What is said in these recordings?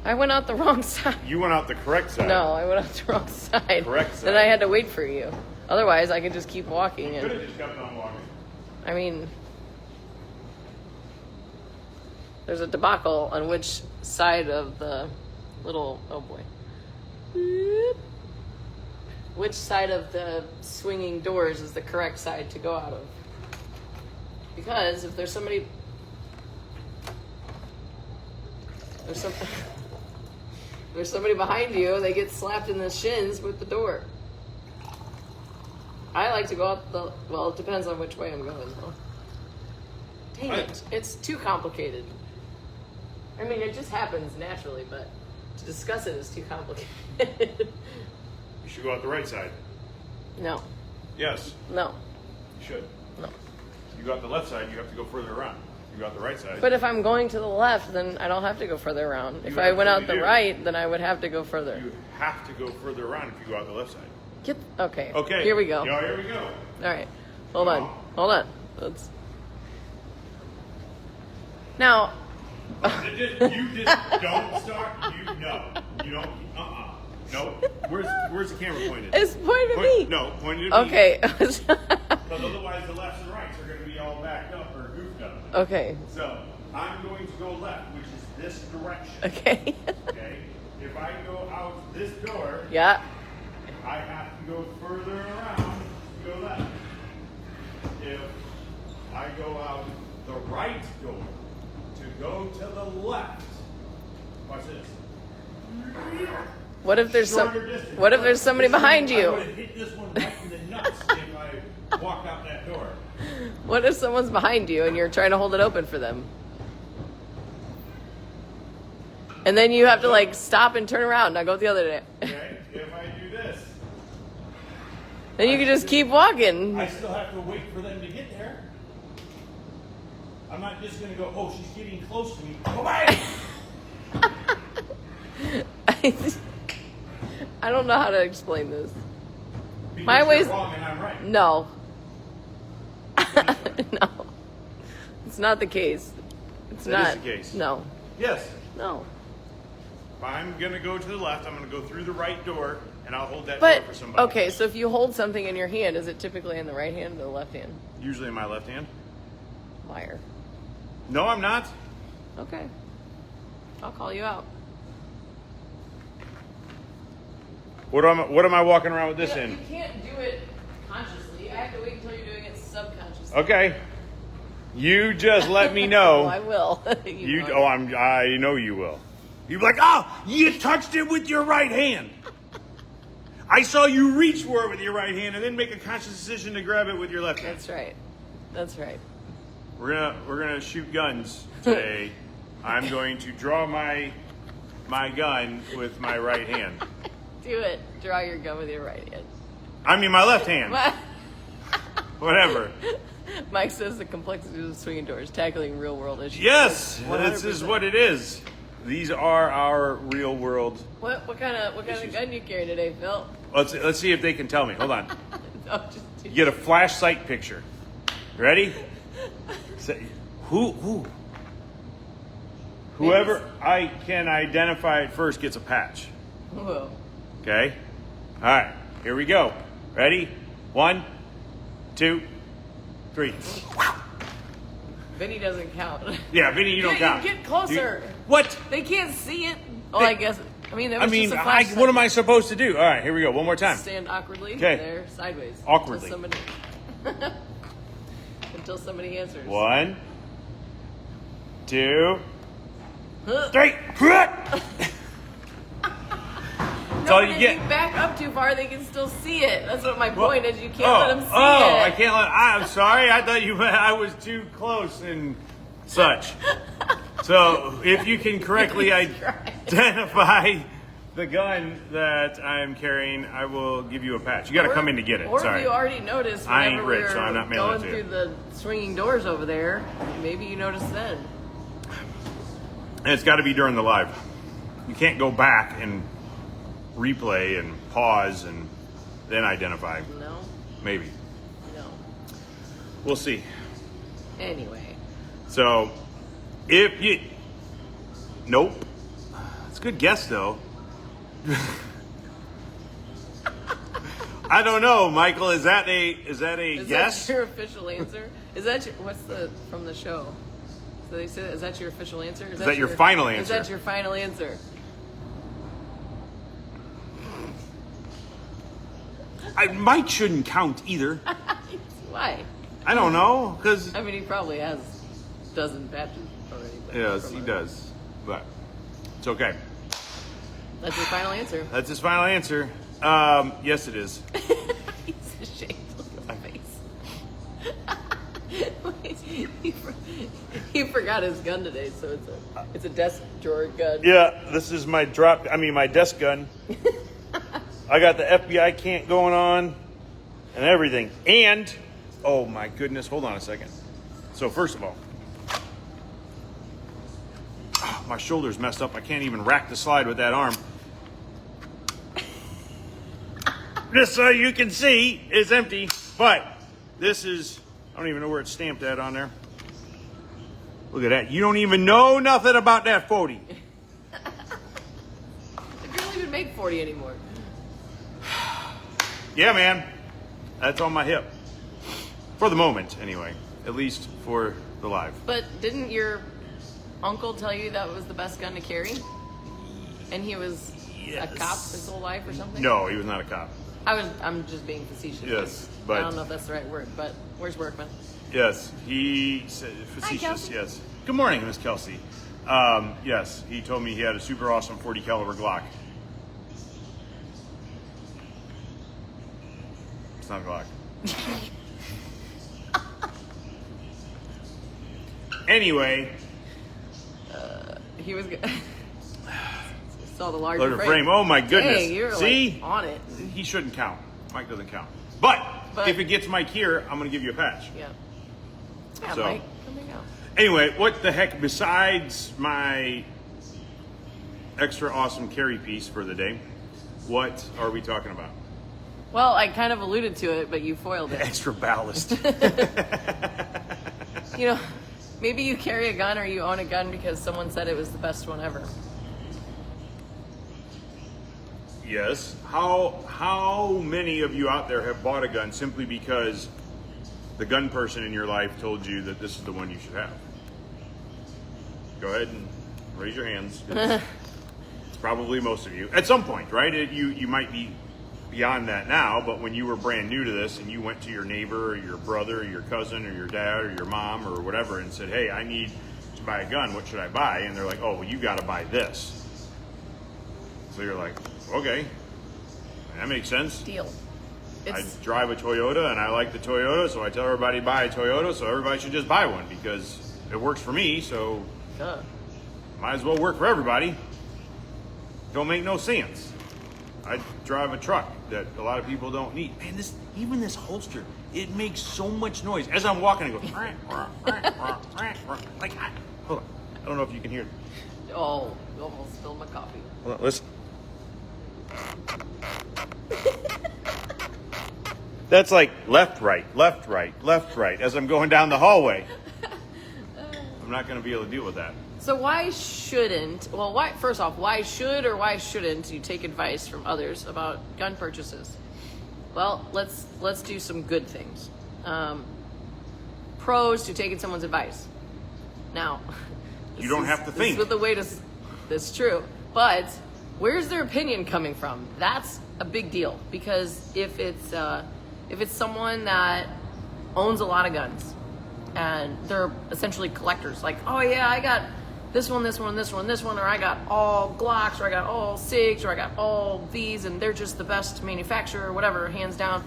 I went out the wrong side. You went out the correct side. No, I went out the wrong side. Correct side. Then I had to wait for you. Otherwise, I could just keep walking. You could have just kept on walking. I mean, there's a debacle on which side of the little, oh boy. Which side of the swinging doors is the correct side to go out of? Because if there's somebody, there's somebody behind you, they get slapped in the shins with the door. I like to go out the, well, it depends on which way I'm going though. Dang it, it's too complicated. I mean, it just happens naturally, but to discuss it is too complicated. You should go out the right side. No. Yes. No. You should. No. You go out the left side, you have to go further around. You go out the right side. But if I'm going to the left, then I don't have to go further around. If I went out the right, then I would have to go further. You have to go further around if you go out the left side. Okay. Okay. Here we go. Yeah, here we go. All right. Hold on. Let's. Now. You just don't start. You don't. No. Where's the camera pointed? It's pointed at me. No, pointed at me. Okay. Because otherwise the lefts and rights are going to be all backed up or goofed up. Okay. So I'm going to go left, which is this direction. Okay. Okay. If I go out this door. Yeah. I have to go further around to go left. If I go out the right door to go to the left, watch this. What if there's somebody behind I you? would have hit this one right in the nuts if I walked out that door. What if someone's behind you and you're trying to hold it open for them? And then you have to like stop and turn around. Now go the other way. Okay, if I do this. Then you can just keep walking. I still have to wait for them to get there. I'm not just going to go, oh, she's getting close to me. Go back! I don't know how to explain this. Because My way's you're wrong and I'm right. no. No. It's not the case. It's not. That is the case. No. Yes. No. If I'm going to go to the left, I'm going to go through the right door, and I'll hold that But door for somebody. okay, so if you hold something in your hand, is it typically in the right hand or the left hand? Usually in my left hand. Liar. No, I'm not. Okay. I'll call you out. What am I walking around with this in? You can't do it consciously. I have to wait until you're doing it subconsciously. Okay. You just let me know. Oh, I will. I know you will. You're like, oh, you touched it with your right hand. I saw you reach for it with your right hand and then make a conscious decision to grab it with your left hand. That's right. That's right. We're gonna shoot guns today. I'm going to draw my gun with my right hand. Do it. Draw your gun with your right hand. I mean my left hand. Whatever. Mike says the complexity of swinging doors, tackling real world issues. Yes, 100%. this is what it is. These are our real world. What kind of gun you carry today, Phil? Let's see if they can tell me. Hold on. No, just You get a flash sight picture. Ready? Whoever I can identify it first gets a patch. Whoa. Okay? All right. Here we go. Ready? 1, 2, 3. Vinny doesn't count. Yeah, Vinny, you don't count. Get closer. What? They can't see it. Oh, I guess. There was just a flash what am I supposed to do? All right, here we go. One more time. Stand awkwardly. Okay. There, sideways. Awkwardly. Until somebody answers. 1, 2, Huh. 3. That's all you If get. you back up too far, they can still see it. That's what my point is. You can't let them see it. I can't let. I'm sorry. I thought I was too close and such. So if you can correctly identify the gun that I'm carrying, I will give you a patch. You got to come in to get it. Or Sorry. if you already noticed, I ain't whenever rich, we were so I'm not mailing going it to you. through the swinging doors over there, maybe you noticed then. And it's got to be during the live. You can't go back and replay and pause and then identify. No. Maybe. No. We'll see. Anyway. So, if you... Nope. It's a good guess, though. I don't know, Michael. Is that a Is guess? that your official answer? Is that what's from the show? So they said, is that your official answer? Is that your final answer? Is that your final answer? Mike shouldn't count either. Why? I don't know, because... I mean, he probably has a dozen patches already. Yes, he does. But it's okay. That's your final answer. That's his final answer. Yes, it is. He's ashamed. Look at his face. He forgot his gun today, so it's a desk drawer gun. Yeah, this is my my desk gun. I got the FBI cant going on and everything. And, oh my goodness, hold on a second. So first of all, my shoulder's messed up. I can't even rack the slide with that arm. Just so you can see, it's empty. But this is, I don't even know where it's stamped at on there. Look at that. You don't even know nothing about that 40. They don't even make 40 anymore. Yeah, man. That's on my hip. For the moment, anyway. At least for the live. But didn't your uncle tell you that was the best gun to carry? And he was a cop his whole life or something? No, he was not a cop. I'm just being facetious. Yes, but... I don't know if that's the right word, but where's Workman? Yes, he said facetious, Kelsey. yes. Good morning, Miss Kelsey. Yes, he told me he had a super awesome 40 caliber Glock. It's not a Glock. Anyway. He was saw the larger frame. Oh my goodness. Dang, you're See? like on it. He shouldn't count. Mike doesn't count. But if it gets Mike here, I'm going to give you a patch. Yeah. Yeah, So. Mike, coming out. Anyway, what the heck, besides my extra awesome carry piece for the day, what are we talking about? Well, I kind of alluded to it, but you foiled it. Extra ballast. You know, maybe you carry a gun or you own a gun because someone said it was the best one ever. Yes. How many of you out there have bought a gun simply because the gun person in your life told you that this is the one you should have? Go ahead and raise your hands. It's probably most of you. At some point, right? You might be beyond that now, but when you were brand new to this and you went to your neighbor or your brother or your cousin or your dad or your mom or whatever and said, hey, I need to buy a gun, what should I buy? And they're like, oh, well, you got to buy this. So you're like, okay, that makes sense. Deal. I drive a Toyota and I like the Toyota, so I tell everybody to buy a Toyota, so everybody should just buy one because it works for me, so might as well work for everybody. Don't make no sense. I drive a truck that a lot of people don't need. Man, even this holster, it makes so much noise. As I'm walking, I go, like, hold on. I don't know if you can hear it. Oh, you almost spilled my coffee. Hold on, listen. That's like left, right, left, right, left, right as I'm going down the hallway. I'm not going to be able to deal with that. So why shouldn't, first off, why should or why shouldn't you take advice from others about gun purchases? Well, let's do some good things. Pros to taking someone's advice. Now, you don't have to think. This is true. But where's their opinion coming from? That's a big deal because if it's someone that owns a lot of guns and they're essentially collectors, like, oh yeah, I got this one, this one, this one, this one, or I got all Glocks, or I got all SIGs, or I got all these, and they're just the best manufacturer, or whatever, hands down.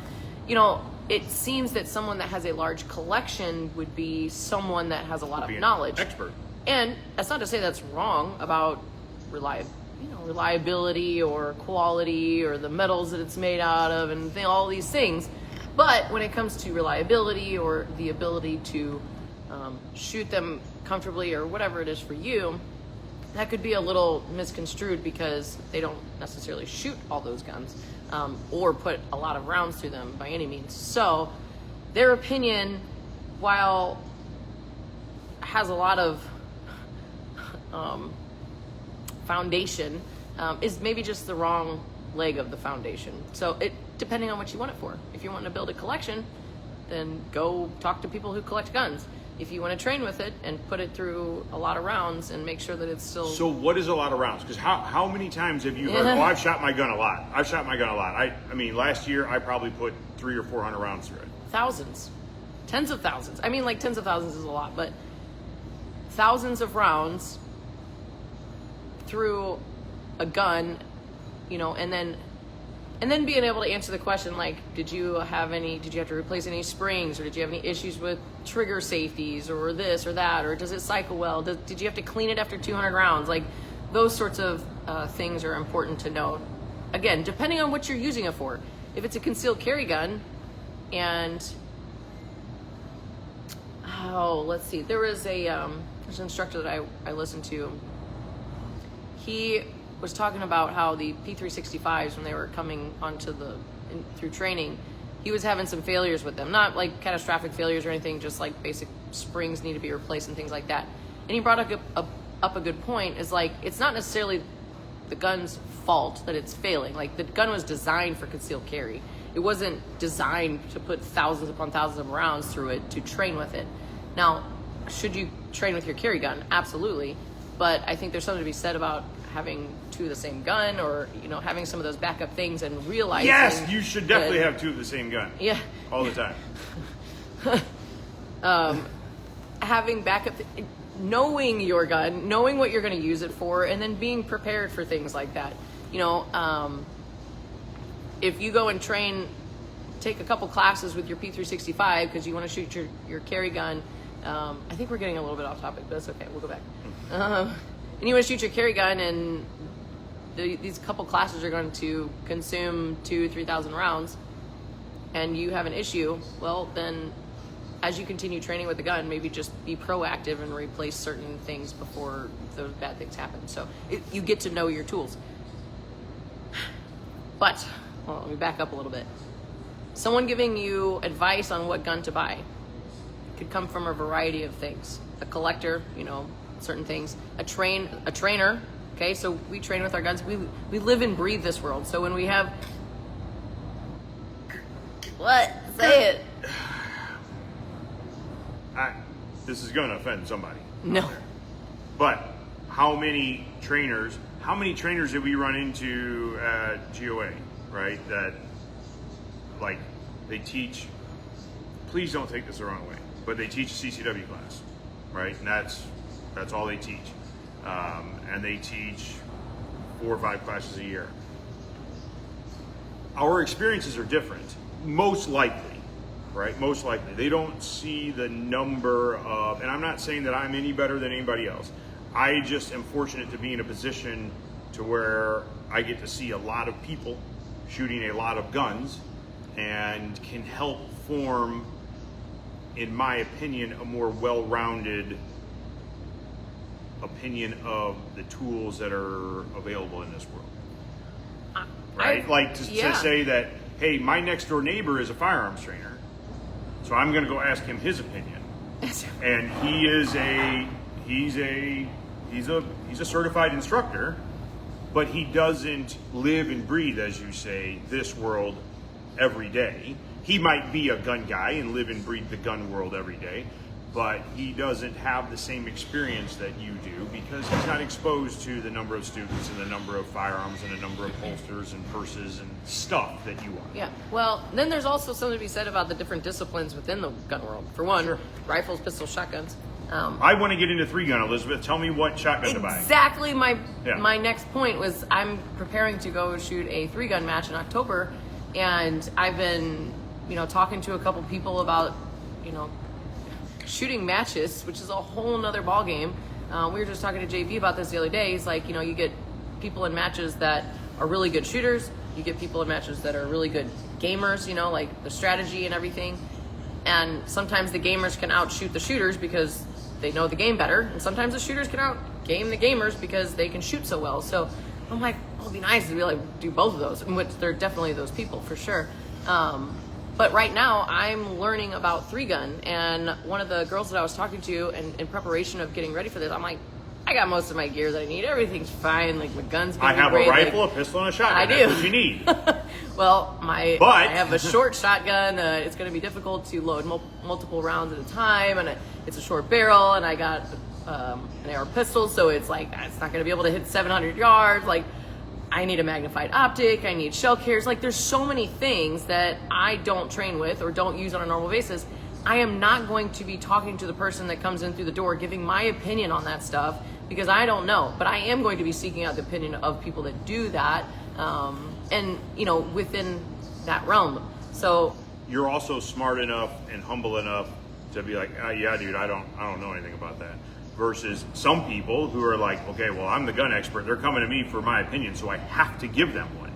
You know, it seems that someone that has a large collection would be someone that has a lot of knowledge. Expert. And that's not to say that's wrong about reliability or quality or the metals that it's made out of and all these things. But when it comes to reliability or the ability to shoot them comfortably or whatever it is for you, that could be a little misconstrued because they don't necessarily shoot all those guns or put a lot of rounds through them by any means. So their opinion, while has a lot of foundation is maybe just the wrong leg of the foundation. So it depending on what you want it for. If you want to build a collection, then go talk to people who collect guns. If you want to train with it and put it through a lot of rounds and make sure that it's still... So what is a lot of rounds? Because how many times have you heard, oh, I've shot my gun a lot. I've shot my gun a lot. I mean, last year I probably put 300 or 400 rounds through it. Thousands. Tens of thousands. I mean, like tens of thousands is a lot, but thousands of rounds through a gun, you know, and then being able to answer the question like, did you have to replace any springs, or did you have any issues with trigger safeties, or this or that, or does it cycle well? Did you have to clean it after 200 rounds? Like, those sorts of things are important to know. Again, depending on what you're using it for. If it's a concealed carry gun, and let's see, there was there's an instructor that I listened to. He was talking about how the P365s, when they were coming onto through training, he was having some failures with them. Not like catastrophic failures or anything, just like basic springs need to be replaced and things like that. And he brought up a good point, is like, it's not necessarily the gun's fault that it's failing. Like, the gun was designed for concealed carry. It wasn't designed to put thousands upon thousands of rounds through it to train with it. Now, should you train with your carry gun? Absolutely. But I think there's something to be said about having two of the same gun, or, you know, having some of those backup things and realizing... Yes, you should definitely have two of the same gun. Yeah. All the time. Having backup... knowing your gun, knowing what you're going to use it for, and then being prepared for things like that. You know, if you go and take a couple classes with your P365 because you want to shoot your carry gun, I think we're getting a little bit off topic, but that's okay, we'll go back. And you want to shoot your carry gun, and these couple classes are going to consume 2,000-3,000 rounds, and you have an issue, well, then as you continue training with the gun, maybe just be proactive and replace certain things before those bad things happen. So you get to know your tools. But, well, let me back up a little bit. Someone giving you advice on what gun to buy could come from a variety of things. A collector, you know, certain things. A trainer, okay? So we train with our guns. We live and breathe this world. So when we have... What? Say it. This is going to offend somebody. No. But how many trainers did we run into at GOA, right? That, like, they teach, please don't take this the wrong way, but they teach a CCW class, right? And that's all they teach. And they teach 4 or 5 classes a year. Our experiences are different, most likely. Right, most likely. They don't see the number of, and I'm not saying that I'm any better than anybody else. I just am fortunate to be in a position to where I get to see a lot of people shooting a lot of guns, and can help form, in my opinion, a more well-rounded opinion of the tools that are available in this world. Right? To say that, hey, my next door neighbor is a firearms trainer, so I'm going to go ask him his opinion. And he's a certified instructor, but he doesn't live and breathe, as you say, this world every day. He might be a gun guy and live and breathe the gun world every day, but he doesn't have the same experience that you do, because he's not exposed to the number of students and the number of firearms and the number of holsters and purses and stuff that you are. Yeah, well, then there's also something to be said about the different disciplines within the gun world. For one, rifles, pistols, shotguns. I want to get into 3-gun, Elizabeth. Tell me what shotgun to buy. Exactly my next point was, I'm preparing to go shoot a 3-gun match in October, and I've been, talking to a couple people about, shooting matches, which is a whole nother ball game. We were just talking to JV about this the other day. He's like, you get people in matches that are really good shooters. You get people in matches that are really good gamers, like the strategy and everything. And sometimes the gamers can outshoot the shooters because they know the game better. And sometimes the shooters can outgame the gamers because they can shoot so well. So I'm like, it'd be nice to be able to do both of those, in which there are definitely those people for sure. But right now, I'm learning about 3-gun, and one of the girls that I was talking to, and in preparation of getting ready for this, I'm like, I got most of my gear that I need. Everything's fine. Like my gun's gonna I be have great. a rifle, a pistol, and a shotgun. I do. That's what you need. Well, I But- have a short shotgun. It's going to be difficult to load multiple rounds at a time, and it's a short barrel. And I got an AR pistol, so it's like it's not going to be able to hit 700 yards. Like I need a magnified optic. I need shell carriers. Like there's so many things that I don't train with or don't use on a normal basis. I am not going to be talking to the person that comes in through the door, giving my opinion on that stuff because I don't know. But I am going to be seeking out the opinion of people that do that. And within that realm. So You're also smart enough and humble enough to be like, yeah, dude, I don't know anything about that. Versus some people who are like, okay, well, I'm the gun expert. They're coming to me for my opinion, so I have to give them one.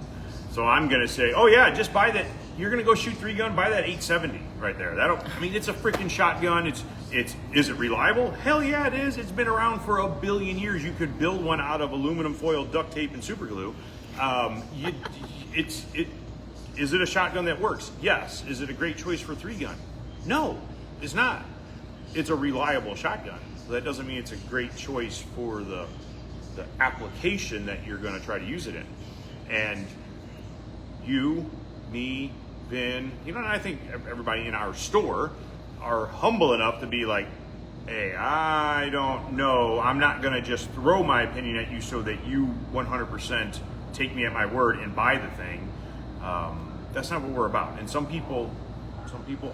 So I'm gonna say, oh yeah, just buy that. You're gonna go shoot 3 gun, buy that 870 right there. It's a freaking shotgun. Is it reliable? Hell yeah, it is. It's been around for a billion years. You could build one out of aluminum foil, duct tape, and super glue. Is it a shotgun that works? Yes. Is it a great choice for 3 gun? No, it's not. It's a reliable shotgun. That doesn't mean it's a great choice for the application that you're going to try to use it in. And you, me, Ben, and I think everybody in our store are humble enough to be like, hey, I don't know. I'm not going to just throw my opinion at you so that you 100% take me at my word and buy the thing. That's not what we're about. And some people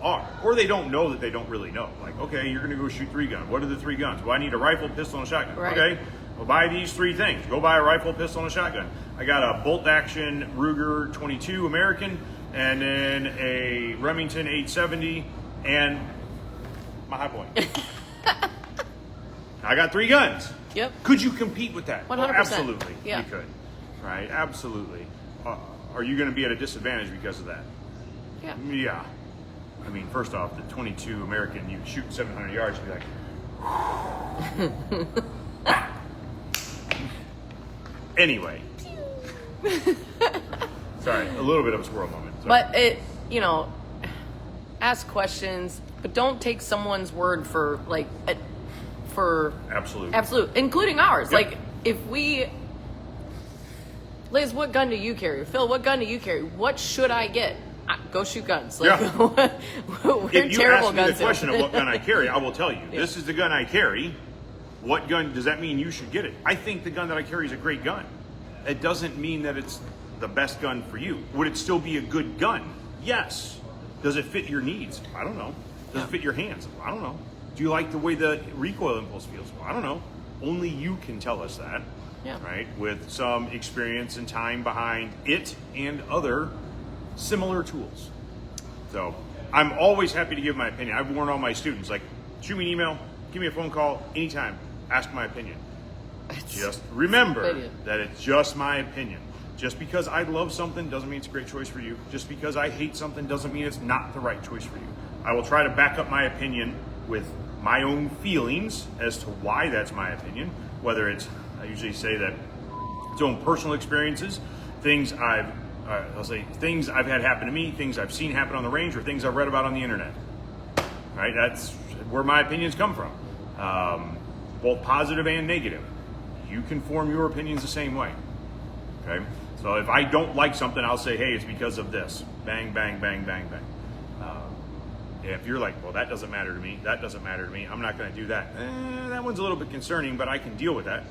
are, or they don't know that they don't really know. Like, okay, you're going to go shoot 3 gun. What are the 3 guns? Well, I need a rifle, pistol, and a shotgun. Right. Okay, well, buy these 3 things. Go buy a rifle, pistol, and a shotgun. I got a bolt action Ruger 22 American, and then a Remington 870, and my High Point. I got 3 guns. Yep. Could you compete with that? 100%. Oh, absolutely. Yeah. You could. Right? Absolutely. Are you going to be at a disadvantage because of that? yeah. Yeah. I mean, first off, the 22 American, you shoot 700 yards, you'd be like, anyway. Sorry, a little bit of a squirrel moment. Sorry. But ask questions, but don't take someone's word for absolute, including ours. Yep. Like Liz, what gun do you carry? Phil, what gun do you carry? What should I get? Go shoot guns. Like, Yeah. We're If you terrible ask me guns. the question of what gun I carry, I will tell you. Yeah. This is the gun I carry. What gun does that mean you should get it? I think the gun that I carry is a great gun. It doesn't mean that it's the best gun for you. Would it still be a good gun? Yes. Does it fit your needs? I don't know. Does it fit your hands? I don't know. Do you like the way the recoil impulse feels? Well, I don't know. Only you can tell us that. Yeah. Right? With some experience and time behind it and other similar tools. So I'm always happy to give my opinion. I've warned all my students, like, shoot me an email, give me a phone call, anytime, ask my opinion. Just remember that it's just my opinion. Just because I love something doesn't mean it's a great choice for you. Just because I hate something doesn't mean it's not the right choice for you. I will try to back up my opinion with my own feelings as to why that's my opinion, whether it's, I usually say that it's own personal experiences, things I've had happen to me, things I've seen happen on the range, or things I've read about on the internet. Right? That's where my opinions come from, both positive and negative. You can form your opinions the same way. Okay? So if I don't like something, I'll say, hey, it's because of this. Bang, bang, bang, bang, bang. If you're like, well, that doesn't matter to me, I'm not going to do that. That one's a little bit concerning, but I can deal with that.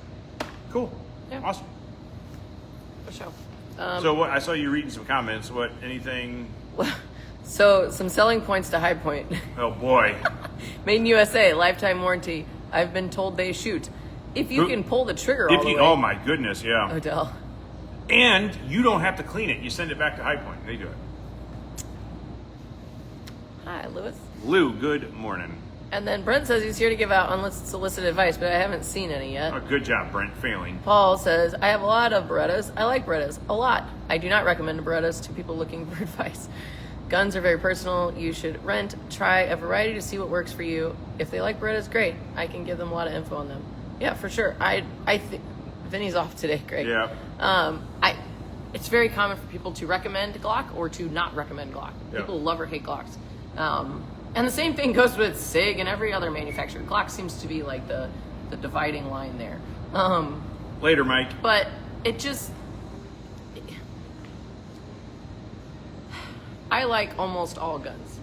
Cool. Yeah. Awesome. For sure. So what? I saw you reading some comments. What? Anything? So some selling points to High Point. Oh boy. Made in USA, lifetime warranty. I've been told they shoot. If you can pull the trigger all the way. Oh my goodness, yeah. Odell. And you don't have to clean it. You send it back to High Point. They do it. Hi, Lewis. Lou, good morning. And then Brent says he's here to give out unsolicited advice, but I haven't seen any yet. Oh, good job, Brent. Failing. Paul says, I have a lot of Berettas. I like Berettas a lot. I do not recommend Berettas to people looking for advice. Guns are very personal. You should rent, try a variety to see what works for you. If they like Berettas, great. I can give them a lot of info on them. Yeah, for sure. I think Vinny's off today. Great. Yeah. It's very common for people to recommend Glock or to not recommend Glock. Yeah. People love or hate Glocks. And the same thing goes with SIG and every other manufacturer. Glock seems to be like the dividing line there. Later, Mike. But it just, I like almost all guns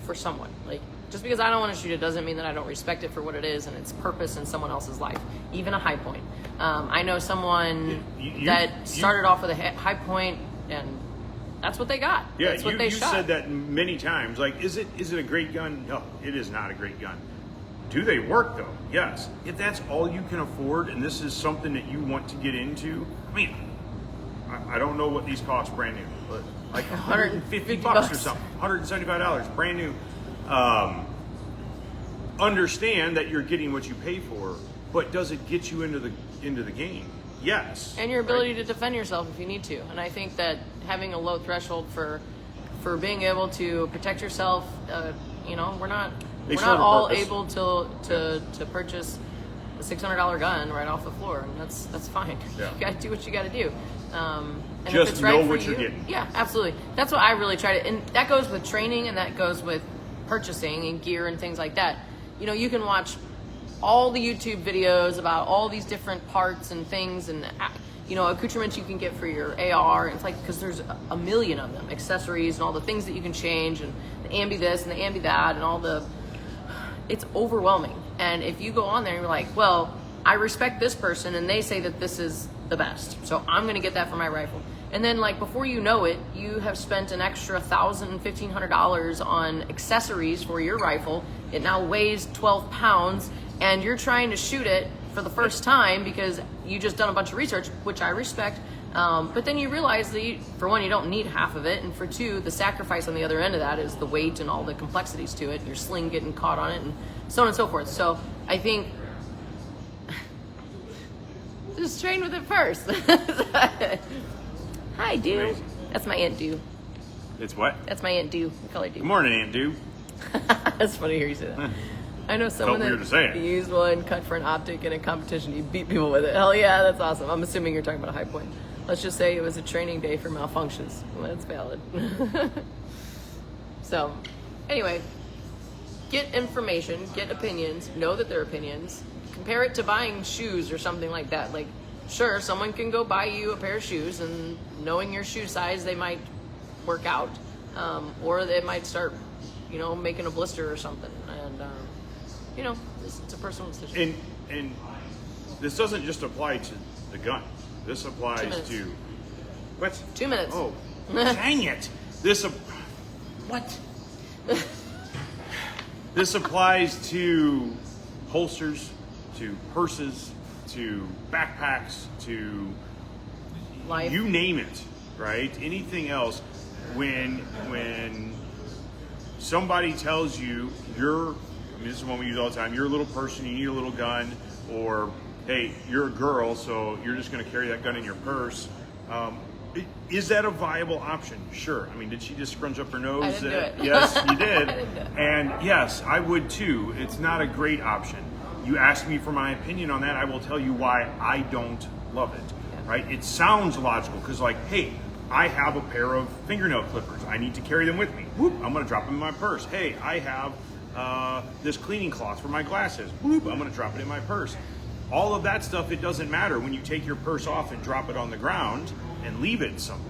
for someone. Like, just because I don't want to shoot it doesn't mean that I don't respect it for what it is and its purpose in someone else's life, even a high point. I know someone that started off with a high point, and that's what they got. Yeah, that's what they shot. Said that many times. Like, is it a great gun? No, it is not a great gun. Do they work though? Yes. If that's all you can afford, and this is something that you want to get into, I mean, I don't know what these cost brand new, but like $150 or something, $175 brand new. Understand that you're getting what you pay for, but does it get you into the game? Yes. And your ability to defend yourself if you need to. And I think that having a low threshold for being able to protect yourself, we're not all able to purchase a $600 gun right off the floor, and that's fine. Yeah. You got to do what you got to do. And just if it's right know what for you're you, getting. Yeah, absolutely. That's what I really try to, and that goes with training, and that goes with purchasing and gear and things like that. You can watch all the YouTube videos about all these different parts and things and accoutrements you can get for your AR. It's like, because there's a million of them, accessories and all the things that you can change, and the ambi this and the ambi that, and it's overwhelming. And if you go on there and you're like, well, I respect this person and they say that this is the best, so I'm going to get that for my rifle. And then, like, before you know it, you have spent an extra $1,000, $1,500 on accessories for your rifle. It now weighs 12 pounds, and you're trying to shoot it for the first time because you just done a bunch of research, which I respect. But then you realize that, for one, you don't need half of it, and for two, the sacrifice on the other end of that is the weight and all the complexities to it, your sling getting caught on it, and so on and so forth. So I think just train with it first. Hi, Dew. Amazing. That's my Aunt Dew. It's what? That's my Aunt Dew. We call her Dew. Good morning, Aunt Dew. That's funny to hear you say that. I know someone weird to say it. that used one cut for an optic in a competition. You beat people with it. Hell yeah, that's awesome. I'm assuming you're talking about a high point. Let's just say it was a training day for malfunctions. Well, that's valid. So, anyway, get information, get opinions, know that they're opinions. Compare it to buying shoes or something like that. Like, sure, someone can go buy you a pair of shoes, and knowing your shoe size, they might work out, or they might start, making a blister or something. And it's a personal decision. And this doesn't just apply to the gun. This applies to what? 2 minutes. Oh, dang it! What? This applies to holsters, to purses, to backpacks, to Life. You name it, right? Anything else. When somebody tells you this is one we use all the time, you're a little person, you need a little gun, or hey, you're a girl, so you're just going to carry that gun in your purse. Is that a viable option? Sure. I mean, did she just scrunch up her nose? I didn't do it. Yes, you did. I didn't do it. And yes, I would too. It's not a great option. You ask me for my opinion on that, I will tell you why I don't love it. Yeah. Right? It sounds logical because, like, hey, I have a pair of fingernail clippers. I need to carry them with me. Whoop, I'm going to drop them in my purse. Hey, I have this cleaning cloth for my glasses. Whoop, I'm going to drop it in my purse. All of that stuff, it doesn't matter when you take your purse off and drop it on the ground and leave it somewhere.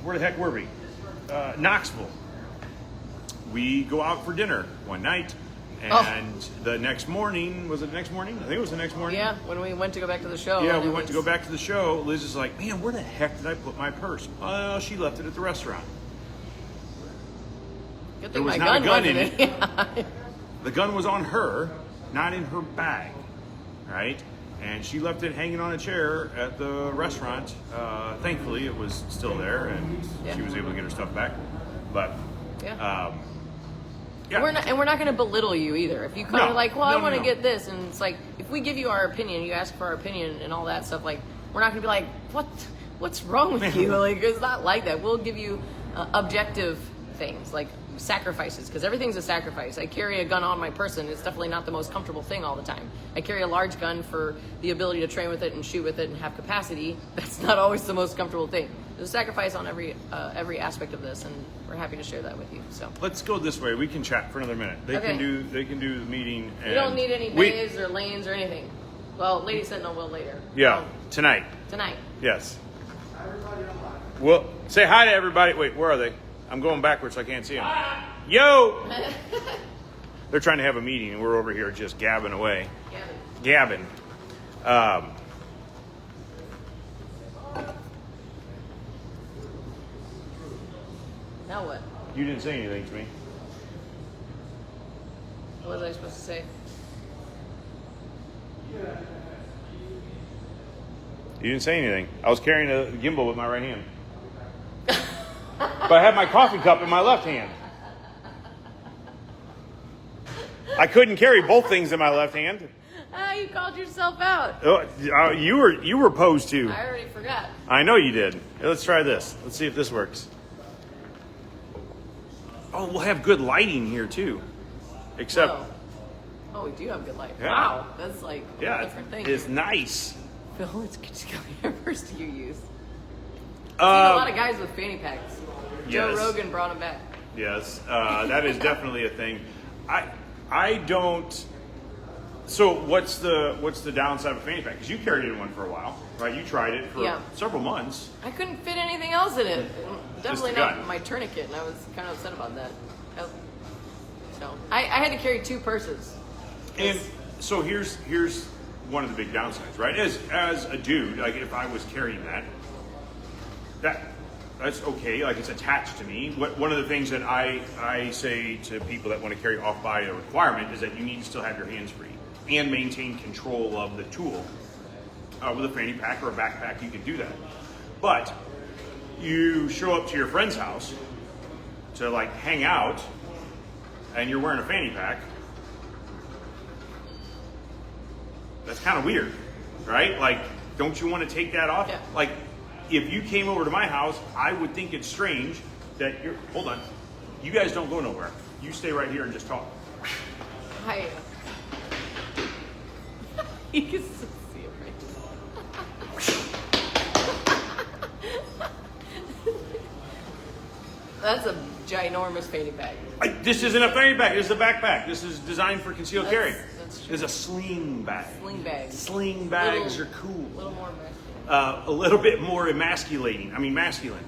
Where the heck were we? Knoxville. We go out for dinner one night, and the next morning, was it the next morning? I think it was the next morning. Yeah, when we went to go back to the show. Yeah, we went to go back to the show. Liz is like, man, where the heck did I put my purse? Well, she left it at the restaurant. Good There thing was my not a gun wasn't in it. Yeah. The gun was on her, not in her bag, right? And she left it hanging on a chair at the restaurant. Thankfully, it was still there, and she was able to get her stuff back. But Yeah. yeah, We're not going to belittle you either. If you kind of No. like, well, I No, want to no. get this, and it's like, if we give you our opinion, you ask for our opinion and all that stuff, like, we're not going to be like, what's wrong with you? Like, it's not like that. We'll give you objective things, like sacrifices, because everything's a sacrifice. I carry a gun on my person. It's definitely not the most comfortable thing all the time. I carry a large gun for the ability to train with it and shoot with it and have capacity. That's not always the most comfortable thing. there's a sacrifice on every aspect of this, and we're happy to share that with you. So Let's go this way. We can chat for another minute. They Okay. can do the meeting. we don't need any bays or lanes or anything. Well, Lady Sentinel will later. Yeah, tonight. Tonight. Yes. Well, say hi to everybody. Wait, where are they? I'm going backwards so I can't see them. Yo! They're trying to have a meeting, and we're over here just gabbing away. Gabbing. Now what? You didn't say anything to me. What was I supposed to say? You didn't say anything. I was carrying a gimbal with my right hand. But I had my coffee cup in my left hand. I couldn't carry both things in my left hand. Ah, you called yourself out. Oh, you were opposed to. I already forgot. I know you did. Let's try this. Let's see if this works. Oh, we'll have good lighting here too. Except, Whoa. Oh, we do have good light. Yeah. Wow, that's like a yeah, different thing. it's nice. Phil, which cameras do you use? I've seen a lot of guys with fanny packs. Joe yes. Rogan brought them back. Yes, that is definitely a thing. I don't. So what's the downside of a fanny pack? Because you carried in one for a while, right? You tried it for several months. I couldn't fit anything else in it. Definitely the not gun. my tourniquet, and I was kind of upset about that. So I had to carry 2 purses. And so here's one of the big downsides, right? As a dude, like if I was carrying that's okay. Like it's attached to me. One of the things that I say to people that want to carry off by a requirement is that you need to still have your hands free and maintain control of the tool. With a fanny pack or a backpack, you can do that. But you show up to your friend's house to like hang out, and you're wearing a fanny pack. That's kind of weird, right? Like, don't you want to take that off? Yeah. Like, if you came over to my house, I would think it's strange that you're. Hold on, you guys don't go nowhere. You stay right here and just talk. Hi. You can still see it right. That's a ginormous fanny pack. This isn't a fanny pack. This is a backpack. This is designed for concealed carry. That's true. It's a sling bag. Sling bags. Sling bags are cool. A little more masculine. A little bit more emasculating. I mean, masculine.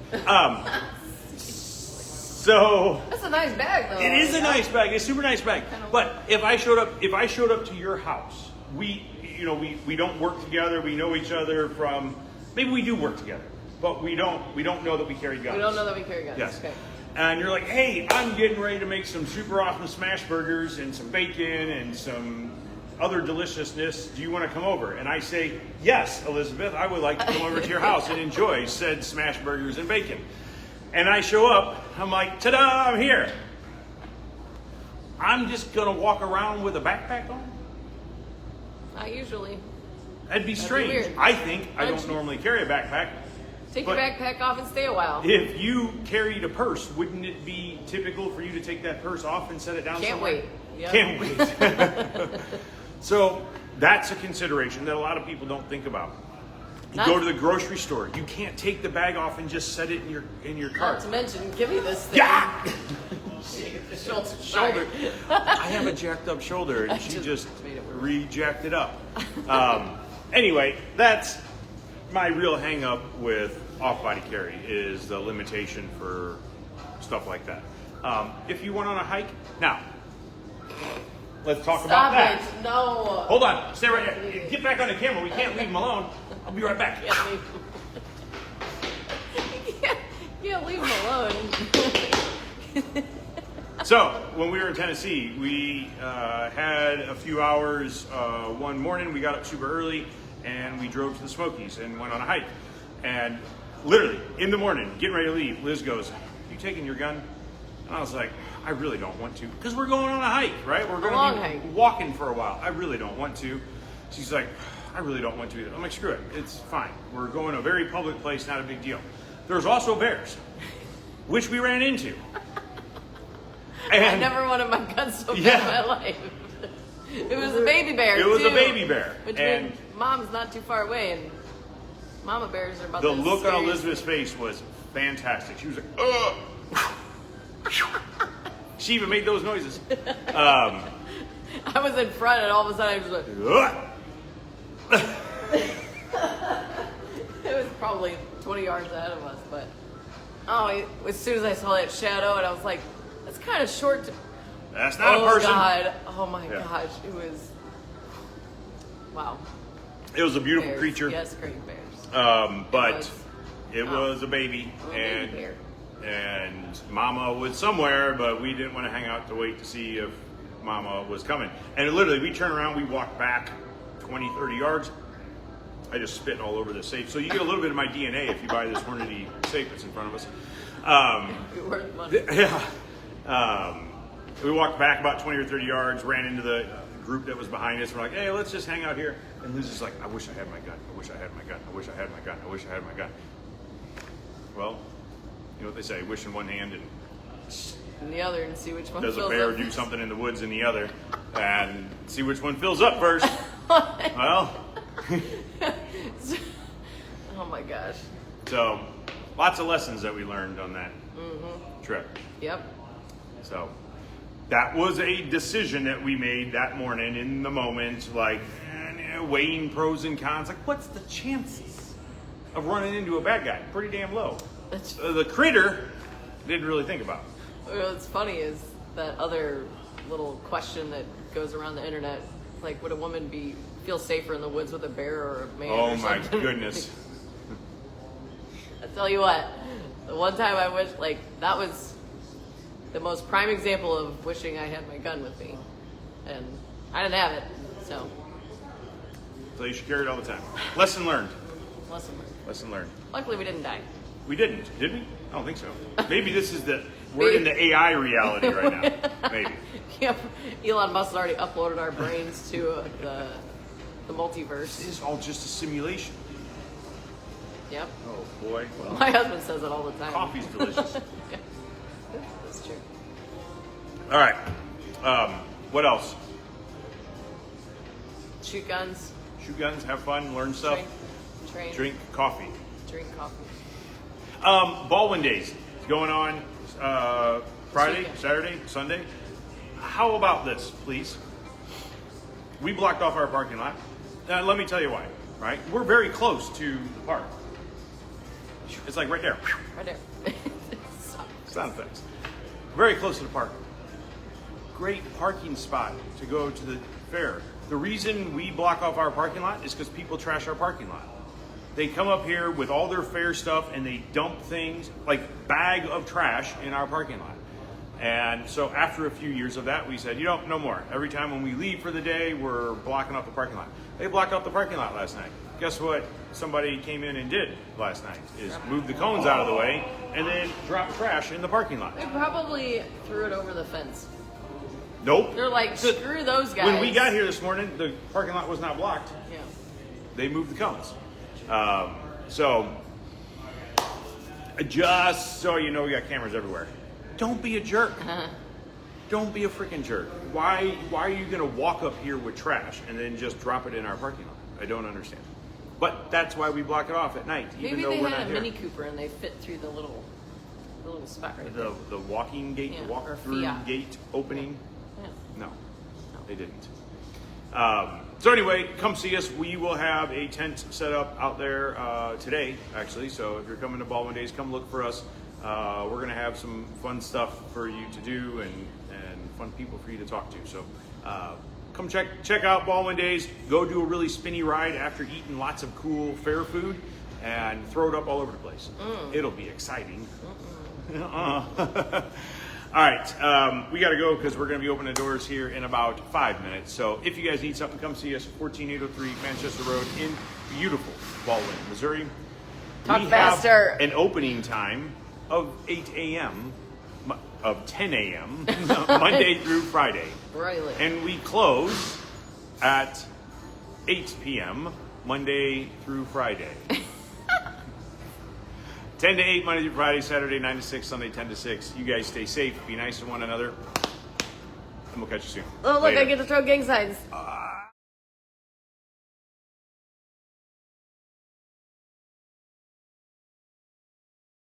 So That's a nice bag, though. it is a nice bag. It's a super nice bag. But if I showed up to your house, we don't work together. We know each other from maybe we do work together, but we don't know that we carry guns. We don't know that we carry guns. Yes. Okay. And you're like, hey, I'm getting ready to make some super awesome smash burgers and some bacon and some other deliciousness. Do you want to come over? And I say, yes, Elizabeth, I would like to come over to your house and enjoy said smash burgers and bacon. And I show up, I'm like, ta-da, I'm here. I'm just going to walk around with a backpack on? Not usually. That'd be strange. weird. I think I don't normally carry a backpack. Take your But- backpack off and stay a while. If you carried a purse, wouldn't it be typical for you to take that purse off and set it down Can't somewhere? wait. Yep. Can't wait. So that's a consideration that a lot of people don't think about. You Not- go to the grocery store, you can't take the bag off and just set it in your Not cart. to mention, give me this thing. Yeah! Shoulder. Shoulder. I have a jacked up shoulder, and she just made it worse. re-jacked it up. Anyway, that's my real hang-up with off-body carry is the limitation for stuff like that. If you went on a hike, now let's talk about Stop that. it. No. Hold on, stay right here. Get back on the camera. We can't leave him alone. I'll be right back. Can't leave him. You can't leave him alone. So, when we were in Tennessee, we had a few hours one morning. We got up super early and we drove to the Smokies and went on a hike. And literally, in the morning, getting ready to leave, Liz goes, "You taking your gun?" And I was like, "I really don't want to." Because we're going on a hike, right? We're going long to be hike. walking for a while. I really don't want to. She's like, "I really don't want to either." I'm like, "Screw it. It's fine. We're going to a very public place, not a big deal." There's also bears, which we ran into. I And never wanted my gun so bad Yeah. in my life. It was a baby bear. It was a too, baby bear. Which And- means mom's not too far away, and Mama bears are about The the look on scariest Elizabeth's thing. face was fantastic. She was like, ugh. She even made those noises. I was in front, and all of a sudden I was like, Ugh. it was probably 20 yards ahead of us, but as soon as I saw that shadow, and I was like, that's kind of short. That's not a person. God. Oh my Yeah. gosh. It was, wow. It was a beautiful Bears. creature. Yes, great bears. But it was a baby, Little baby bear. and Mama was somewhere, but we didn't want to hang out to wait to see if Mama was coming. And literally, we turned around, we walked back 20, 30 yards. I just spit all over the safe. So you get a little bit of my DNA if you buy this Hornady safe that's in front of us. You're worth money. Yeah. We walked back about 20 or 30 yards, ran into the group that was behind us. We're like, hey, let's just hang out here. And Liz is like, I wish I had my gun. I wish I had my gun. I wish I had my gun. I wish I had my gun. Well, you know what they say, wish in one hand and In the other, and see which one does a fills bear up. do something in the woods in the other, and see which one fills up first. Well, Oh my gosh. so lots of lessons that we learned on that trip. Yep. So that was a decision that we made that morning in the moment, like weighing pros and cons. Like, what's the chances of running into a bad guy? Pretty damn low. That's, The critter didn't really think about it. what's funny is that other little question that goes around the internet, like, would a woman feel safer in the woods with a bear or a man? Oh or my something? goodness. I tell you what, the one time I wish, like, that was the most prime example of wishing I had my gun with me, and I didn't have it, so So you should carry it all the time. Lesson learned. lesson learned. Lesson learned. Luckily, we didn't die. We didn't, did we? I don't think so. Maybe this is we're in the AI reality right now. Maybe. Yep. Elon Musk has already uploaded our brains to the multiverse. This is all just a simulation. Yep. Oh boy. Well, My husband says it all the time. coffee's delicious. Yeah. That's true. All right. What else? Shoot guns, Shoot guns, have fun, learn stuff, train, drink coffee. drink coffee. Baldwin Days is going on Friday, Weekend. Saturday, Sunday. How about this, please? We blocked off our parking lot. Let me tell you why, right? We're very close to the park. It's like right there. Right there. Sound effects. Very close to the park. Great parking spot to go to the fair. The reason we block off our parking lot is because people trash our parking lot. They come up here with all their fair stuff and they dump things like bag of trash in our parking lot. And so after a few years of that, we said, no more. Every time when we leave for the day, we're blocking off the parking lot. They blocked off the parking lot last night. Guess what somebody came in and did last night is move the cones out of the way and then drop trash in the parking lot. They probably threw it over the fence. Nope. They're like, screw those guys. When we got here this morning, the parking lot was not blocked. Yeah. They moved the cones. So just so you know, we got cameras everywhere. Don't be a jerk. Don't be a freaking jerk. Why are you going to walk up here with trash and then just drop it in our parking lot? I don't understand. But that's why we block it off at night, even Maybe though they we're had not a here. Mini Cooper and they fit through the little spot right there. The walking gate, Yeah, the walk or through Fiat. gate opening. Yeah. No, they didn't. So anyway, come see us. We will have a tent set up out there today, actually. So if you're coming to Baldwin Days, come look for us. We're going to have some fun stuff for you to do and fun people for you to talk to. So come check out Baldwin Days. Go do a really spinny ride after eating lots of cool fair food and throw it up all over the place. It'll be exciting. All right, we got to go because we're going to be opening the doors here in about 5 minutes. So if you guys need something, come see us at 14803 Manchester Road in beautiful Baldwin, Missouri. Talk we faster. have an opening time of 8 a.m., of 10 a.m., Monday through Friday. Really? And we close at 8 p.m., Monday through Friday. 10 to 8, Monday through Friday, Saturday 9 to 6, Sunday 10 to 6. You guys stay safe, be nice to one another, and we'll catch you soon. Oh, look, Later. I get to throw gang signs.